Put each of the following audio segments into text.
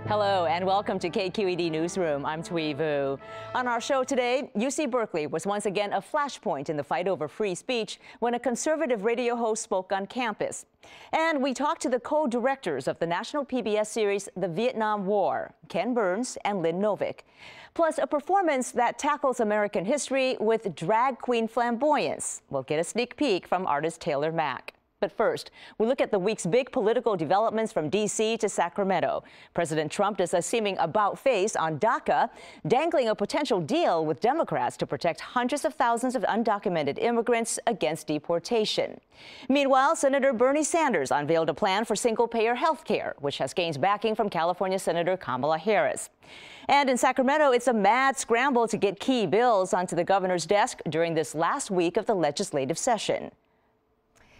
Hello and welcome to KQED Newsroom. I'm Thuy Vu. On our show today, UC Berkeley was once again a flashpoint in the fight over free speech when a conservative radio host spoke on campus. And we talked to the co-directors of the national PBS series The Vietnam War, Ken Burns and Lynn Novick. Plus a performance that tackles American history with drag queen flamboyance. We'll get a sneak peek from artist Taylor Mack. But first, we look at the week's big political developments from D.C. to Sacramento. President Trump does a seeming about-face on DACA, dangling a potential deal with Democrats to protect hundreds of thousands of undocumented immigrants against deportation. Meanwhile, Senator Bernie Sanders unveiled a plan for single-payer health care, which has gained backing from California Senator Kamala Harris. And in Sacramento, it's a mad scramble to get key bills onto the governor's desk during this last week of the legislative session.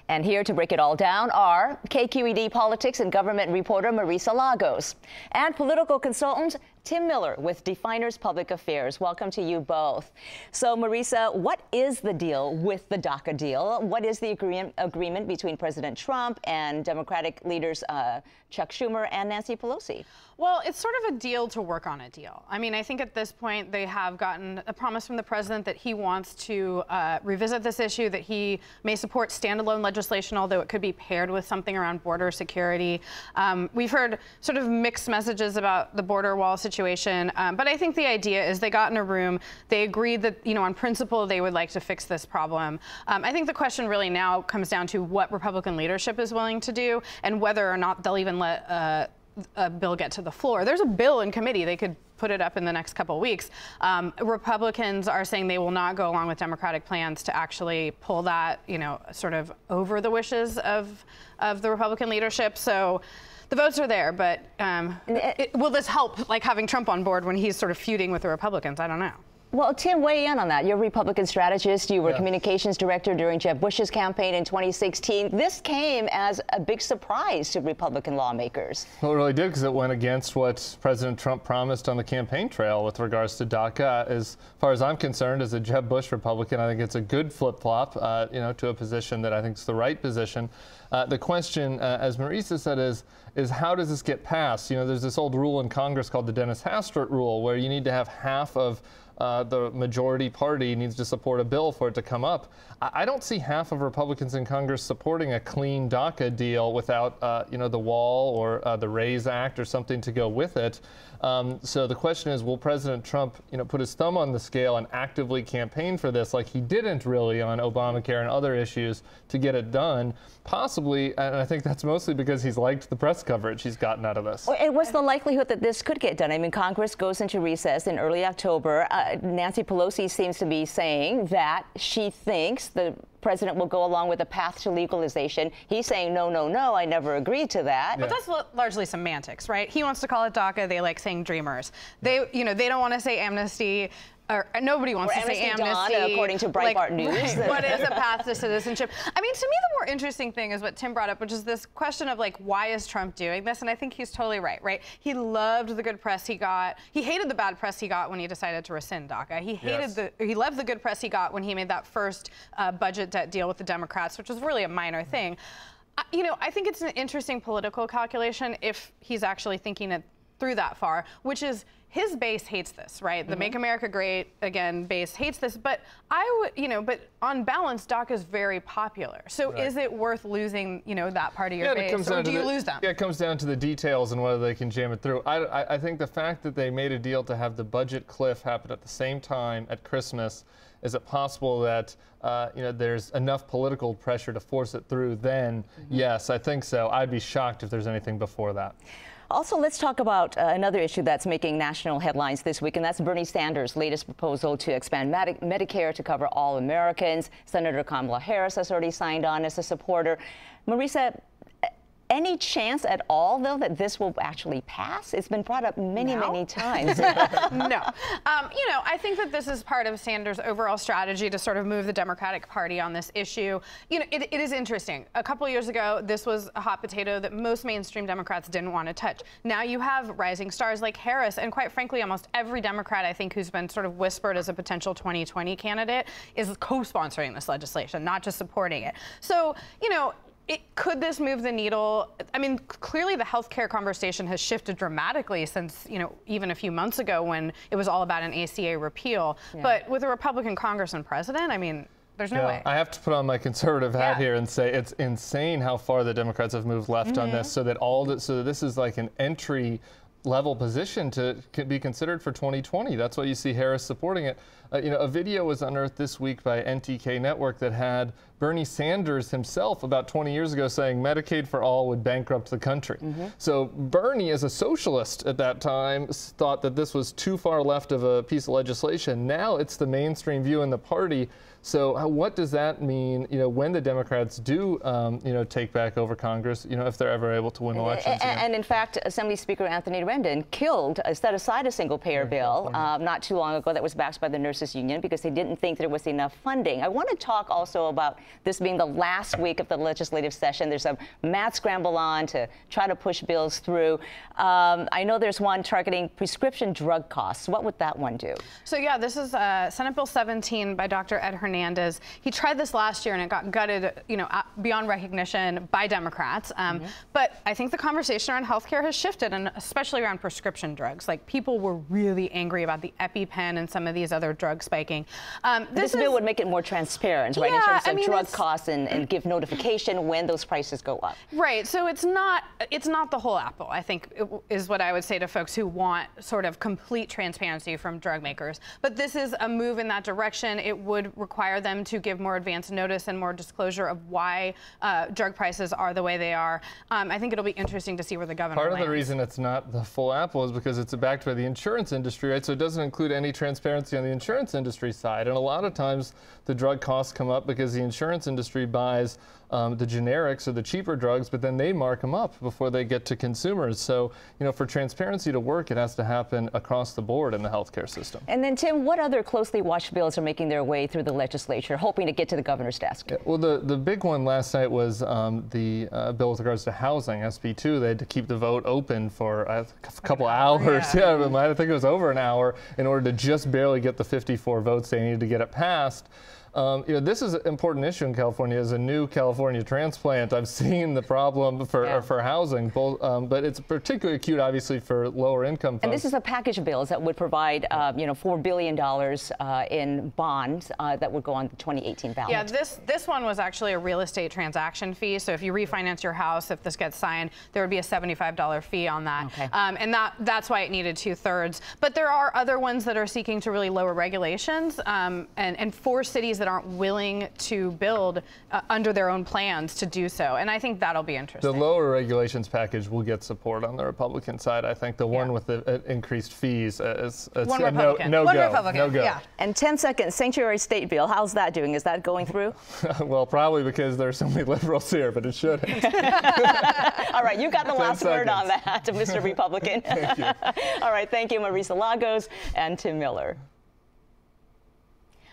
And here to break it all down are KQED politics and government reporter Marisa Lagos and political consultant Tim Miller with Definers Public Affairs. Welcome to you both. So, Marisa, what is the deal with the DACA deal? What is the agreement between President Trump and Democratic leaders Chuck Schumer and Nancy Pelosi? Well, it's sort of a deal to work on a deal. I mean, I think at this point they have gotten a promise from the president that he wants to revisit this issue, that he may support standalone legislation, although it could be paired with something around border security. We've heard sort of mixed messages about the border wall situation, but I think the idea is they got in a room, they agreed that, you know, on principle they would like to fix this problem. I think the question really now comes down to what Republican leadership is willing to do and whether or not they'll even let a bill get to the floor. There's a bill in committee. They could put it up in the next couple of weeks. Republicans are saying they will not go along with Democratic plans to actually pull that, you know, sort of over the wishes of the Republican leadership. So the votes are there, but will this help, like having Trump on board when he's sort of feuding with the Republicans? I don't know. Well, Tim, weigh in on that. You're a Republican strategist. You were communications director during Jeb Bush's campaign in 2016. This came as a big surprise to Republican lawmakers. Well, it really did, because it went against what President Trump promised on the campaign trail with regards to DACA. As far as I'm concerned, as a Jeb Bush Republican, I think it's a good flip-flop, you know, to a position that I think is the right position. The question, as Marisa said, is how does this get passed? You know, there's this old rule in Congress called the Dennis Hastert rule, where you need to have half of the majority party needs to support a bill for it to come up. I don't see half of Republicans in Congress supporting a clean DACA deal without, you know, the wall or the RAISE Act or something to go with it. So the question is, will President Trump, you know, put his thumb on the scale and actively campaign for this, like he didn't really on Obamacare and other issues, to get it done? Possibly, and I think that's mostly because he's liked the press coverage he's gotten out of this. And what's the likelihood that this could get done? I mean, Congress goes into recess in early October. Nancy Pelosi seems to be saying that she thinks the president will go along with a path to legalization. He's saying, no, no, no, I never agreed to that. But that's largely semantics, right? He wants to call it DACA. They like saying dreamers. They, you know, they don't want to say amnesty. Or nobody wants to say amnesty. Dawn, according to Breitbart like, News. Right. What is a path to citizenship? I mean, to me, the more interesting thing is what Tim brought up, which is this question of, like, why is Trump doing this? And I think he's totally right? He loved the good press he got. He hated the bad press he got when he decided to rescind DACA. He hated he loved the good press he got when he made that first budget debt deal with the Democrats, which was really a minor thing. You know, I think it's an interesting political calculation if he's actually thinking it through that far, which is his base hates this, right? The Make America Great Again base hates this, but I would, you know, but on balance, DACA is very popular. So is it worth losing, you know, that part of your base, or do you lose them? Yeah, it comes down to the details and whether they can jam it through. I think the fact that they made a deal to have the budget cliff happen at the same time at Christmas, is it possible that you know, there's enough political pressure to force it through then? Yes, I think so. I'd be shocked if there's anything before that. Also, let's talk about another issue that's making national headlines this week, and that's Bernie Sanders' latest proposal to expand Medicare to cover all Americans. Senator Kamala Harris has already signed on as a supporter. Marisa, any chance at all, though, that this will actually pass? It's been brought up many times. No. You know, I think that this is part of Sanders' overall strategy to sort of move the Democratic Party on this issue. You know, it is interesting. A couple of years ago, this was a hot potato that most mainstream Democrats didn't want to touch. Now you have rising stars like Harris, and quite frankly, almost every Democrat, I think, who's been sort of whispered as a potential 2020 candidate is co-sponsoring this legislation, not just supporting it. So, you know, Could this move the needle? I mean, clearly the healthcare conversation has shifted dramatically since, even a few months ago when it was all about an ACA repeal. Yeah. But with a Republican Congress and president, I mean, there's no way. I have to put on my conservative hat here and say it's insane how far the Democrats have moved left on this, so that this is like an entry level position to be considered for 2020. That's why you see Harris supporting it. A video was unearthed this week by NTK Network that had Bernie Sanders himself about 20 years ago saying Medicaid for all would bankrupt the country. So Bernie, as a socialist at that time, thought that this was too far left of a piece of legislation. Now it's the mainstream view in the party. So what does that mean, when the Democrats do, take back over Congress, if they're ever able to win elections? And in fact, Assembly Speaker Anthony Rendon set aside a single-payer bill not too long ago that was backed by the Nurses Union because they didn't think there was enough funding. I want to talk also about this being the last week of the legislative session. There's a mad scramble on to try to push bills through. I know there's one targeting prescription drug costs. What would that one do? So yeah, this is Senate Bill 17 by Dr. Ed Hernandez. He tried this last year and it got gutted, beyond recognition by Democrats. But I think the conversation around healthcare has shifted, and especially around prescription drugs. Like, people were really angry about the EpiPen and some of these other drugs spiking. This bill would make it more transparent, right, in terms of drug costs and give notification when those prices go up. Right. So it's not the whole apple, I think, is what I would say to folks who want sort of complete transparency from drug makers. But this is a move in that direction. It would require them to give more advance notice and more disclosure of why drug prices are the way they are. I think it'll be interesting to see where the governor lands. Part of the reason it's not the full apple is because it's backed by the insurance industry, right? So it doesn't include any transparency on the insurance industry side. And a lot of times the drug costs come up because the insurance industry buys the generics or the cheaper drugs, but then they mark them up before they get to consumers. So, for transparency to work, it has to happen across the board in the healthcare system. And then, Tim, what other closely watched bills are making their way through the legislature, hoping to get to the governor's desk? Yeah, well, the big one last night was the bill with regards to housing, SB 2. They had to keep the vote open for a couple hours. Yeah, I think it was over an hour in order to just barely get the 54 votes they needed to get it passed. This is an important issue in California. As a new California transplant, I've seen the problem for housing, but it's particularly acute, obviously, for lower income folks. And this is a package of bills that would provide, $4 billion in bonds that would go on the 2018 ballot. Yeah, this one was actually a real estate transaction fee. So if you refinance your house, if this gets signed, there would be a $75 fee on that. Okay. And that's why it needed 2/3. But there are other ones that are seeking to really lower regulations and force cities that aren't willing to build under their own plans to do so. And I think that'll be interesting. The lower regulations package will get support on the Republican side. I think the one with the increased fees is one Republican. No go. Yeah. And 10 seconds, sanctuary state bill, how's that doing? Is that going through? Well, probably because there's so many liberals here, but it shouldn't. All right, you got the last word on that, Mr. Republican. Thank you. All right, thank you, Marisa Lagos and Tim Miller.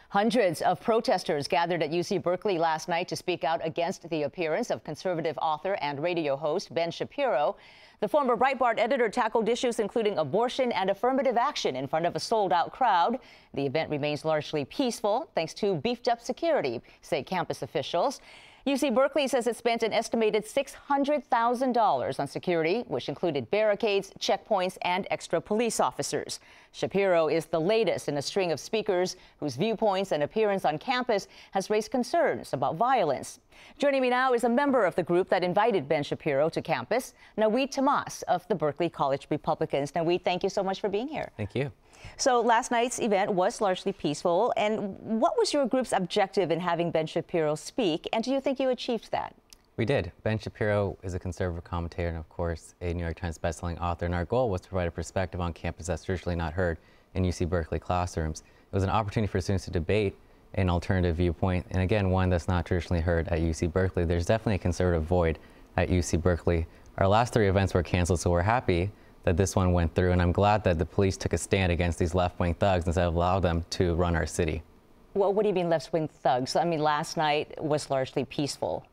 Hundreds of protesters gathered at UC Berkeley last night to speak out against the appearance of conservative author and radio host Ben Shapiro. The former Breitbart editor tackled issues including abortion and affirmative action in front of a sold-out crowd. The event remains largely peaceful thanks to beefed-up security, say campus officials. UC Berkeley says it spent an estimated $600,000 on security, which included barricades, checkpoints, and extra police officers. Shapiro is the latest in a string of speakers whose viewpoints and appearance on campus has raised concerns about violence. Joining me now is a member of the group that invited Ben Shapiro to campus, Naweed Tahmas of the Berkeley College Republicans. Naweed, thank you so much for being here. Thank you. So last night's event was largely peaceful. And what was your group's objective in having Ben Shapiro speak? And do you think you achieved that? We did. Ben Shapiro is a conservative commentator and, of course, a New York Times bestselling author. And our goal was to provide a perspective on campus that's traditionally not heard in UC Berkeley classrooms. It was an opportunity for students to debate an alternative viewpoint, and again, one that's not traditionally heard at UC Berkeley. There's definitely a conservative void at UC Berkeley. Our last 3 events were canceled, so we're happy that this one went through, and I'm glad that the police took a stand against these left-wing thugs instead of allow them to run our city. Well, what do you mean left-wing thugs? I mean, last night was largely peaceful.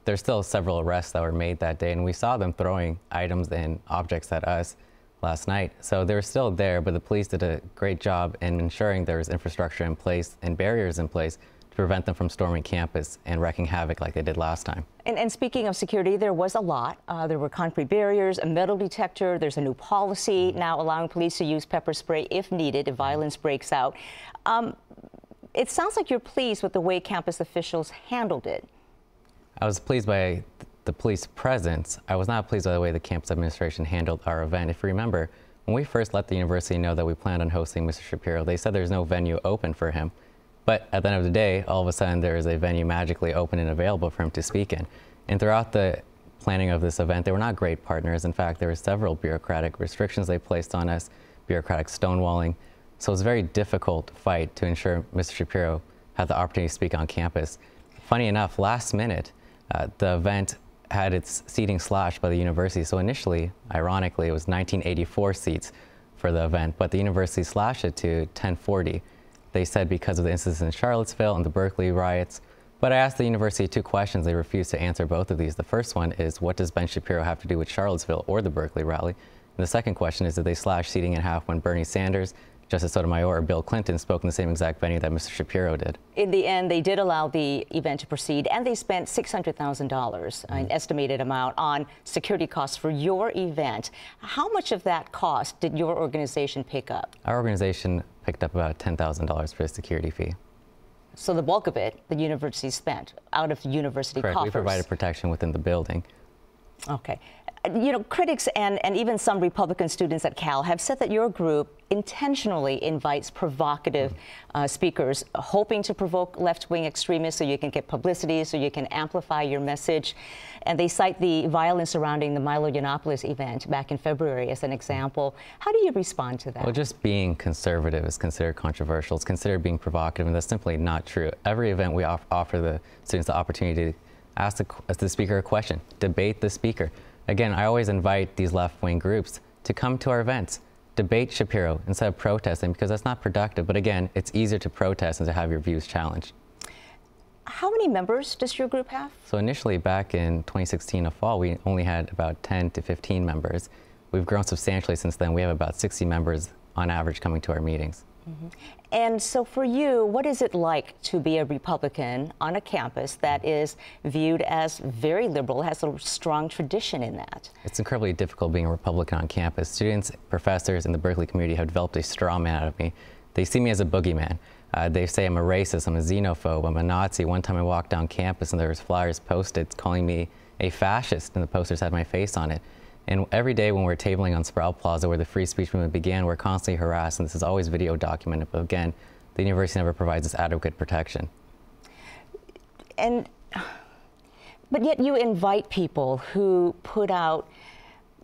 There's still several arrests that were made that day, and we saw them throwing items and objects at us last night. So they're still there, but the police did a great job in ensuring there was infrastructure in place and barriers in place to prevent them from storming campus and wreaking havoc like they did last time. And speaking of security, there was a lot. There were concrete barriers, a metal detector. There's a new policy now allowing police to use pepper spray if needed, if violence breaks out. It sounds like you're pleased with the way campus officials handled it. I was pleased by the police presence. I was not pleased by the way the campus administration handled our event. If you remember, when we first let the university know that we planned on hosting Mr. Shapiro, they said there's no venue open for him. But at the end of the day, all of a sudden there is a venue magically open and available for him to speak in. And throughout the planning of this event, they were not great partners. In fact, there were several bureaucratic restrictions they placed on us, bureaucratic stonewalling. So it was a very difficult fight to ensure Mr. Shapiro had the opportunity to speak on campus. Funny enough, last minute, the event had its seating slashed by the university. So initially, ironically, it was 1984 seats for the event, but the university slashed it to 1040. They said because of the incidents in Charlottesville and the Berkeley riots. But I asked the university 2 questions. They refused to answer both of these. The first one is, what does Ben Shapiro have to do with Charlottesville or the Berkeley rally? And the second question is, did they slash seating in half when Bernie Sanders, Justice Sotomayor, or Bill Clinton spoke in the same exact venue that Mr. Shapiro did? In the end, they did allow the event to proceed, and they spent $600,000, an estimated amount, on security costs for your event. How much of that cost did your organization pick up? Our organization picked up about $10,000 for a security fee. So the bulk of it, the university spent out of the university coffers. Correct. We provided protection within the building. Okay. You know, critics and even some Republican students at Cal have said that your group intentionally invites provocative speakers, hoping to provoke left-wing extremists so you can get publicity, so you can amplify your message. And they cite the violence surrounding the Milo Yiannopoulos event back in February as an example. How do you respond to that? Well, just being conservative is considered controversial. It's considered being provocative, and that's simply not true. Every event we offer the students the opportunity to ask the speaker a question, debate the speaker. Again, I always invite these left-wing groups to come to our events, debate Shapiro instead of protesting, because that's not productive. But again, it's easier to protest than to have your views challenged. How many members does your group have? So initially, back in 2016 of fall, we only had about 10 to 15 members. We've grown substantially since then. We have about 60 members on average coming to our meetings. Mm-hmm. And so for you, what is it like to be a Republican on a campus that is viewed as very liberal, has a strong tradition in that? It's incredibly difficult being a Republican on campus. Students, professors in the Berkeley community have developed a straw man out of me. They see me as a boogeyman. They say I'm a racist, I'm a xenophobe, I'm a Nazi. One time I walked down campus and there was flyers posted calling me a fascist, and the posters had my face on it. And every day when we're tabling on Sproul Plaza, where the free speech movement began, we're constantly harassed, and this is always video documented. But again, the university never provides us adequate protection. But yet you invite people who put out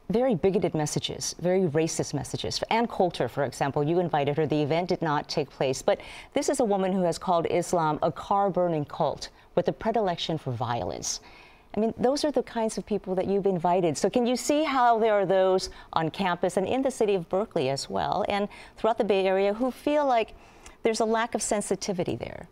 very bigoted messages, very racist messages. Ann Coulter, for example, you invited her. The event did not take place. But this is a woman who has called Islam a car-burning cult with a predilection for violence. I mean, those are the kinds of people that you've invited. So can you see how there are those on campus and in the city of Berkeley as well, and throughout the Bay Area, who feel like there's a lack of sensitivity there?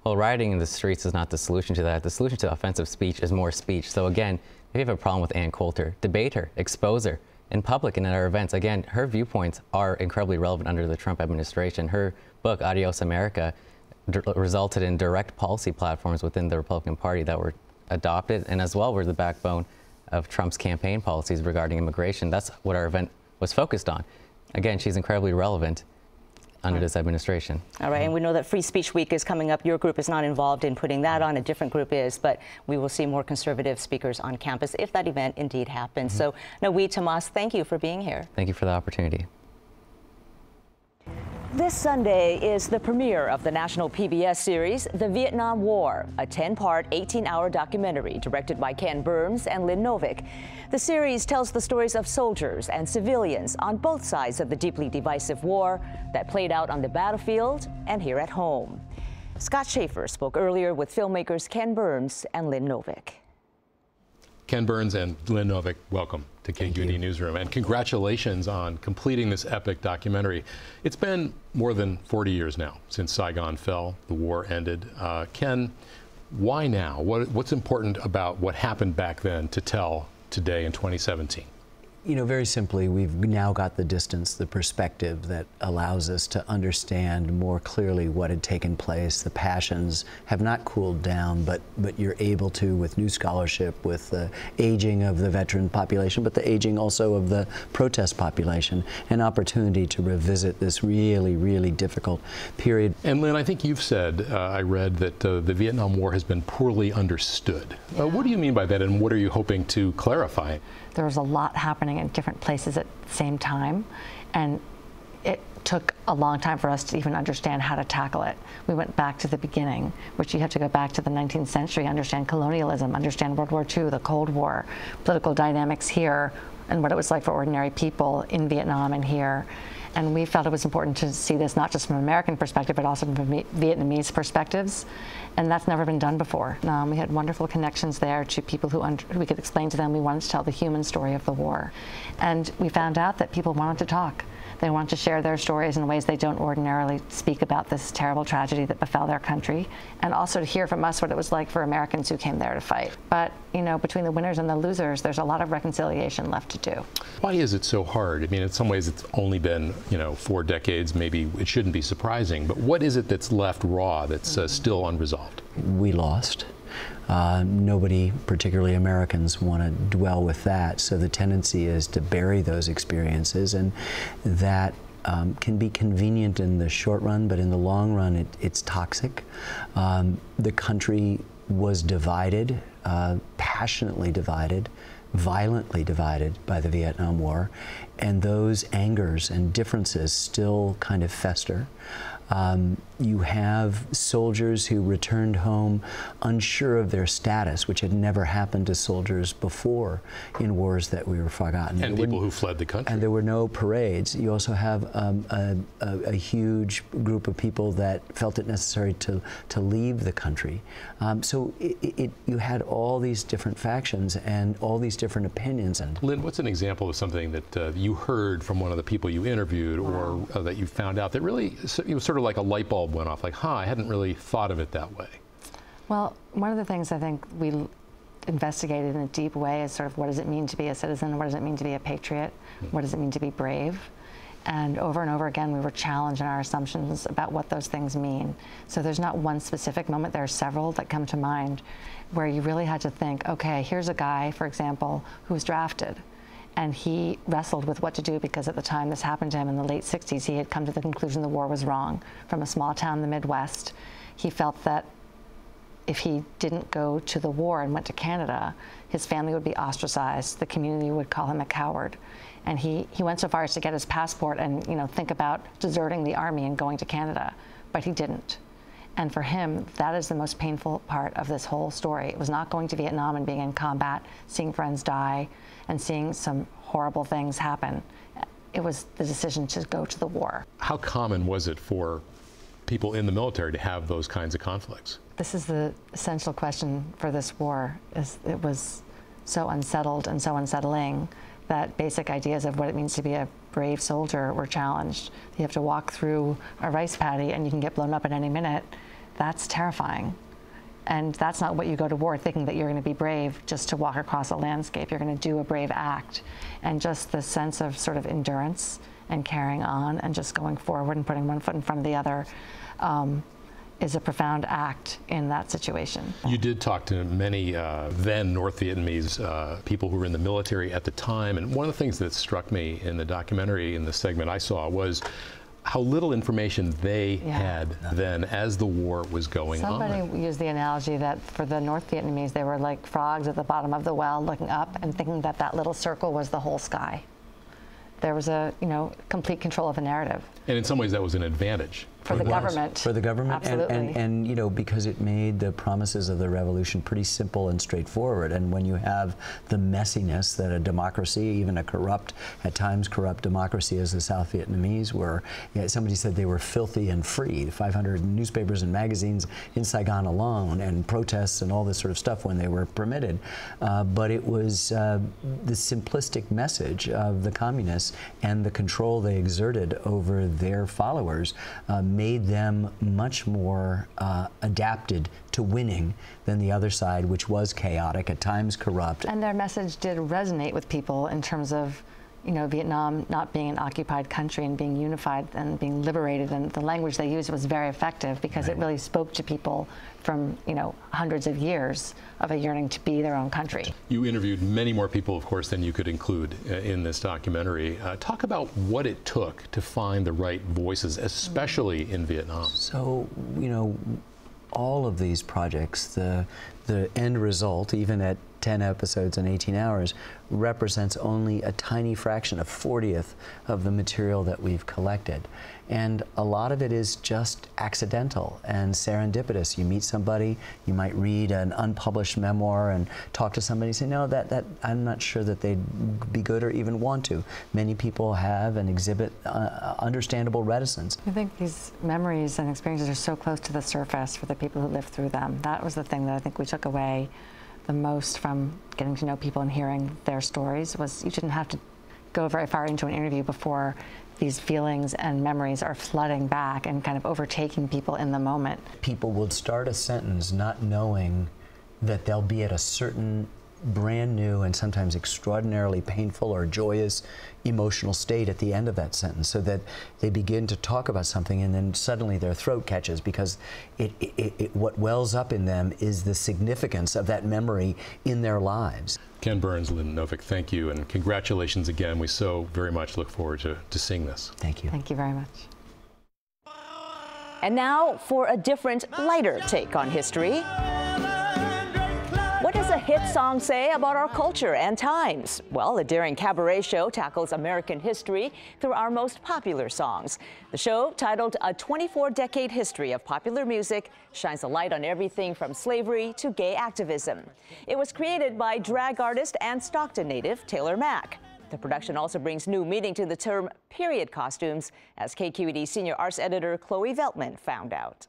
Well, rioting in the streets is not the solution to that. The solution to offensive speech is more speech. So again, if you have a problem with Ann Coulter, debate her, expose her in public and at our events. Again, her viewpoints are incredibly relevant under the Trump administration. Her book, Adios America, resulted in direct policy platforms within the Republican Party that were adopted, and as well were the backbone of Trump's campaign policies regarding immigration. That's what our event was focused on. Again, she's incredibly relevant under this administration. All right, and we know that Free Speech Week is coming up. Your group is not involved in putting that on, a different group is, but we will see more conservative speakers on campus if that event indeed happens. So, Naweed Tahmas, thank you for being here. Thank you for the opportunity. This Sunday is the premiere of the national PBS series, The Vietnam War, a 10-part, 18-hour documentary directed by Ken Burns and Lynn Novick. The series tells the stories of soldiers and civilians on both sides of the deeply divisive war that played out on the battlefield and here at home. Scott Schaefer spoke earlier with filmmakers Ken Burns and Lynn Novick. Ken Burns and Lynn Novick, welcome to KQED Newsroom, and congratulations on completing this epic documentary. It's been more than 40 years now since Saigon fell, the war ended. Ken, why now? What's important about what happened back then to tell today in 2017? You know, very simply, we've now got the distance, the perspective that allows us to understand more clearly what had taken place. The passions have not cooled down, but you're able to, with new scholarship, with the aging of the veteran population, but the aging also of the protest population, an opportunity to revisit this really, really difficult period. And Lynn, I think you've said, I read, that the Vietnam War has been poorly understood. What do you mean by that, and what are you hoping to clarify? There was a lot happening in different places at the same time, and it took a long time for us to even understand how to tackle it. We went back to the beginning, which you have to go back to the 19th century, understand colonialism, understand World War II, the Cold War, political dynamics here, and what it was like for ordinary people in Vietnam and here. And we felt it was important to see this not just from an American perspective, but also from Vietnamese perspectives. And that's never been done before. We had wonderful connections there to people who we could explain to them. We wanted to tell the human story of the war. And we found out that people wanted to talk. They wanted to share their stories in ways they don't ordinarily speak about this terrible tragedy that befell their country, and also to hear from us what it was like for Americans who came there to fight. But, you know, between the winners and the losers, there's a lot of reconciliation left to do. Why is it so hard? I mean, in some ways it's only been, 4 decades. Maybe it shouldn't be surprising. But what is it that's left raw, that's still unresolved? We lost. Nobody, particularly Americans, want to dwell with that. So the tendency is to bury those experiences, and that can be convenient in the short run, but in the long run, it's toxic. The country was divided, passionately divided, violently divided by the Vietnam War, and those angers and differences still kind of fester. You have soldiers who returned home unsure of their status, which had never happened to soldiers before in wars that we were forgotten. And people who fled the country. And there were no parades. You also have a huge group of people that felt it necessary to leave the country. So you had all these different factions and all these different opinions. And Lynn, what's an example of something that you heard from one of the people you interviewed, or that you found out that really, it was sort of like a light bulb went off, like, I hadn't really thought of it that way? Well, one of the things I think we investigated in a deep way is sort of, what does it mean to be a citizen? What does it mean to be a patriot? What does it mean to be brave? And over again, we were challenged in our assumptions about what those things mean. So there's not one specific moment. There are several that come to mind where you really had to think, okay, here's a guy, for example, who was drafted. And he wrestled with what to do, because at the time this happened to him in the late 60s, he had come to the conclusion the war was wrong. From a small town in the Midwest, he felt that if he didn't go to the war and went to Canada, his family would be ostracized. The community would call him a coward. And he went so far as to get his passport and think about deserting the army and going to Canada, but he didn't. And for him, that is the most painful part of this whole story. It was not going to Vietnam and being in combat, seeing friends die, and seeing some horrible things happen. It was the decision to go to the war. How common was it for people in the military to have those kinds of conflicts? This is the essential question for this war. It was so unsettled and so unsettling that basic ideas of what it means to be a brave soldier were challenged. You have to walk through a rice paddy and you can get blown up at any minute. That's terrifying. And that's not what you go to war thinking, that you're going to be brave just to walk across a landscape. You're going to do a brave act. And just the sense of sort of endurance and carrying on and just going forward and putting one foot in front of the other is a profound act in that situation. You did talk to many then North Vietnamese people who were in the military at the time. And one of the things that struck me in the documentary, in the segment I saw, was how little information they had then as the war was going on. Somebody used the analogy that for the North Vietnamese, they were like frogs at the bottom of the well looking up and thinking that that little circle was the whole sky. There was a, complete control of a narrative. And in some ways that was an advantage. For the government. For the government. Absolutely. And because it made the promises of the revolution pretty simple and straightforward. And when you have the messiness that a democracy, even a corrupt, at times corrupt democracy as the South Vietnamese were, somebody said they were filthy and free. 500 newspapers and magazines in Saigon alone, and protests and all this sort of stuff when they were permitted. But it was the simplistic message of the communists and the control they exerted over their followers made them much more adapted to winning than the other side, which was chaotic, at times corrupt. And their message did resonate with people in terms of you know, Vietnam not being an occupied country and being unified and being liberated, and the language they used was very effective because it really spoke to people from, you know, hundreds of years of a yearning to be their own country. You interviewed many more people, of course, than you could include in this documentary. Talk about what it took to find the right voices, especially in Vietnam. So, you know, all of these projects, the end result, even at 10 episodes and 18 hours, represents only a tiny fraction, a 40th of the material that we've collected. And a lot of it is just accidental and serendipitous. You meet somebody, you might read an unpublished memoir and talk to somebody and say, no, that I'm not sure that they'd be good or even want to. Many people have and exhibit understandable reticence. I think these memories and experiences are so close to the surface for the people who lived through them. That was the thing that I think we took away the most from getting to know people and hearing their stories, was you didn't have to go very far into an interview before these feelings and memories are flooding back and kind of overtaking people in the moment. People will start a sentence not knowing that they'll be at a certain brand new and sometimes extraordinarily painful or joyous emotional state at the end of that sentence, so that they begin to talk about something and then suddenly their throat catches because what wells up in them is the significance of that memory in their lives. Ken Burns, Lynn Novick, thank you, and congratulations again. We so very much look forward to seeing this. Thank you. Thank you very much. And now for a different, lighter take on history. What does a hit song say about our culture and times? Well, the daring cabaret show tackles American history through our most popular songs. The show, titled A 24-Decade History of Popular Music, shines a light on everything from slavery to gay activism. It was created by drag artist and Stockton native Taylor Mack. The production also brings new meaning to the term period costumes, as KQED senior arts editor Chloe Veltman found out.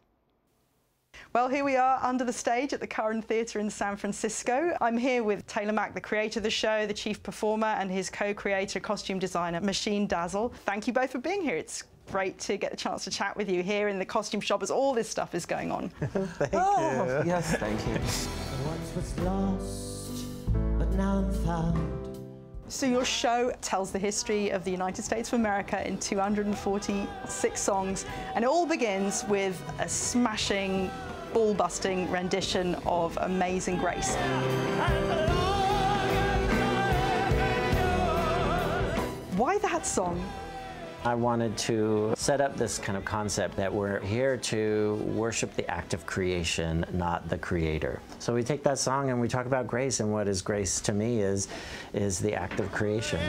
Well, here we are under the stage at the Curran Theatre in San Francisco. I'm here with Taylor Mack, the creator of the show, the chief performer, and his co-creator, costume designer, Machine Dazzle. Thank you both for being here. It's great to get the chance to chat with you here in the costume shop as all this stuff is going on. Thank you. Yes, thank you. Once was lost, but now I'm found. So your show tells the history of the United States of America in 246 songs, and it all begins with a smashing, ball-busting rendition of Amazing Grace. Why that song? I wanted to set up this kind of concept that we're here to worship the act of creation, not the creator. So we take that song and we talk about grace, and what is grace to me is the act of creation.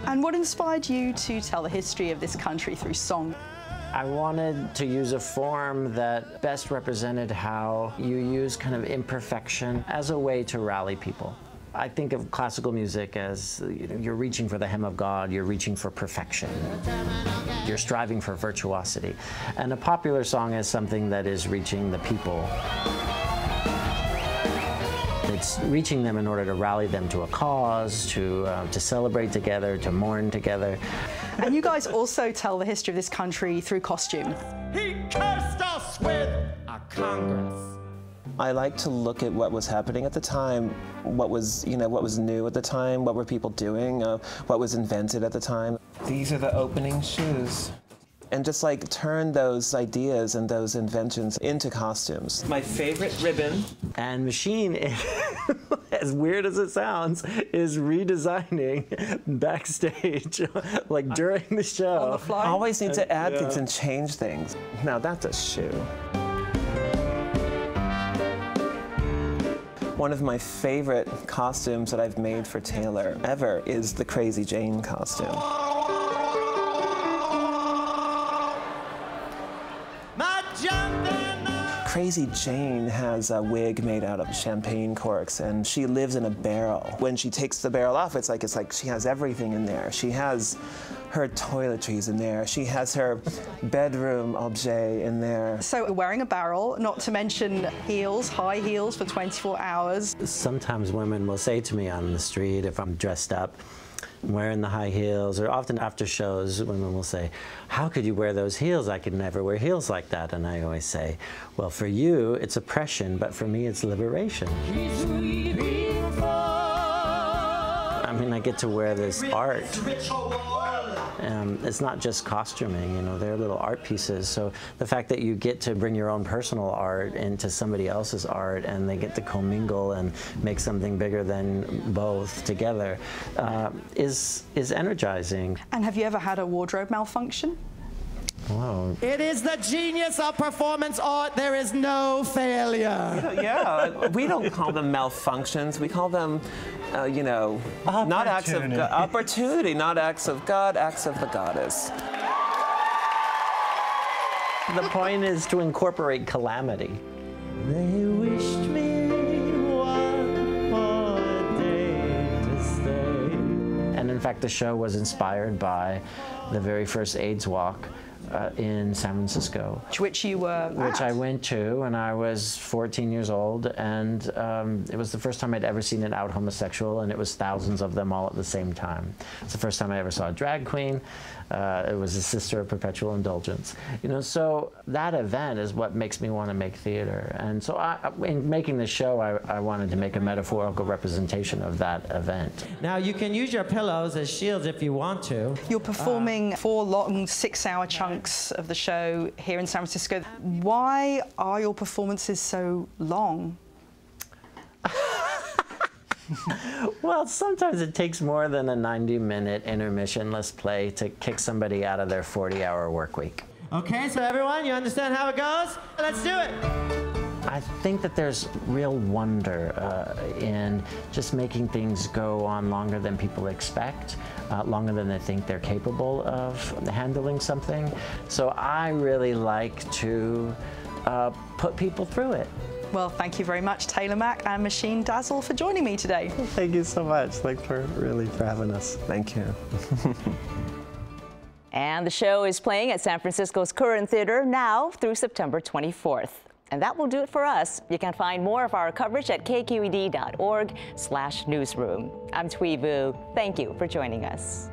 And what inspired you to tell the history of this country through song? I wanted to use a form that best represented how you use kind of imperfection as a way to rally people. I think of classical music as, you know, you're reaching for the hem of God, you're reaching for perfection, you're striving for virtuosity. And a popular song is something that is reaching the people. It's reaching them in order to rally them to a cause, to celebrate together, to mourn together. And you guys also tell the history of this country through costume. He cursed us with a Congress. I like to look at what was happening at the time, what was new at the time, what were people doing, what was invented at the time. These are the opening shoes. And just like turn those ideas and those inventions into costumes. My favorite ribbon. And Machine, as weird as it sounds, is redesigning backstage, like during the show. On the fly? I always need to add things and change things. Now that's a shoe. One of my favorite costumes that I've made for Taylor ever is the Crazy Jane costume. Crazy Jane has a wig made out of champagne corks, and she lives in a barrel. When she takes the barrel off, it's like she has everything in there. She has her toiletries in there. She has her bedroom objet in there. So wearing a barrel, not to mention heels, high heels for 24 hours. Sometimes women will say to me on the street, if I'm dressed up, wearing the high heels, or often after shows, women will say, how could you wear those heels? I could never wear heels like that. And I always say, well, for you, it's oppression, but for me, it's liberation. I'm I mean, I get to wear this art. It's not just costuming, you know, they're little art pieces. So the fact that you get to bring your own personal art into somebody else's art and they get to commingle and make something bigger than both together is energizing. And have you ever had a wardrobe malfunction? Wow. It is the genius of performance art. There is no failure. Yeah, we don't call them malfunctions. We call them, you know, not acts of God, opportunity, not acts of God, acts of the goddess. The point is to incorporate calamity. They wished me one more day to stay. And in fact, the show was inspired by the very first AIDS walk in San Francisco. Which you were Which at. I went to when I was 14 years old, and it was the first time I'd ever seen an out homosexual, and it was thousands of them all at the same time. It's the first time I ever saw a drag queen. It was a Sister of Perpetual Indulgence. You know, so that event is what makes me want to make theater. And so in making the show, I wanted to make a metaphorical representation of that event. Now, you can use your pillows as shields if you want to. You're performing 4 long 6-hour chunks of the show here in San Francisco. Why are your performances so long? Well, sometimes it takes more than a 90-minute intermissionless play to kick somebody out of their 40-hour work week. Okay, so everyone, you understand how it goes? Let's do it. I think that there's real wonder in just making things go on longer than people expect, longer than they think they're capable of handling something. So I really like to put people through it. Well, thank you very much, Taylor Mack and Machine Dazzle, for joining me today. Thank you so much. Thanks for having us. Thank you. And the show is playing at San Francisco's Curran Theater now through September 24th. And that will do it for us. You can find more of our coverage at kqed.org/newsroom. I'm Thuy Vu. Thank you for joining us.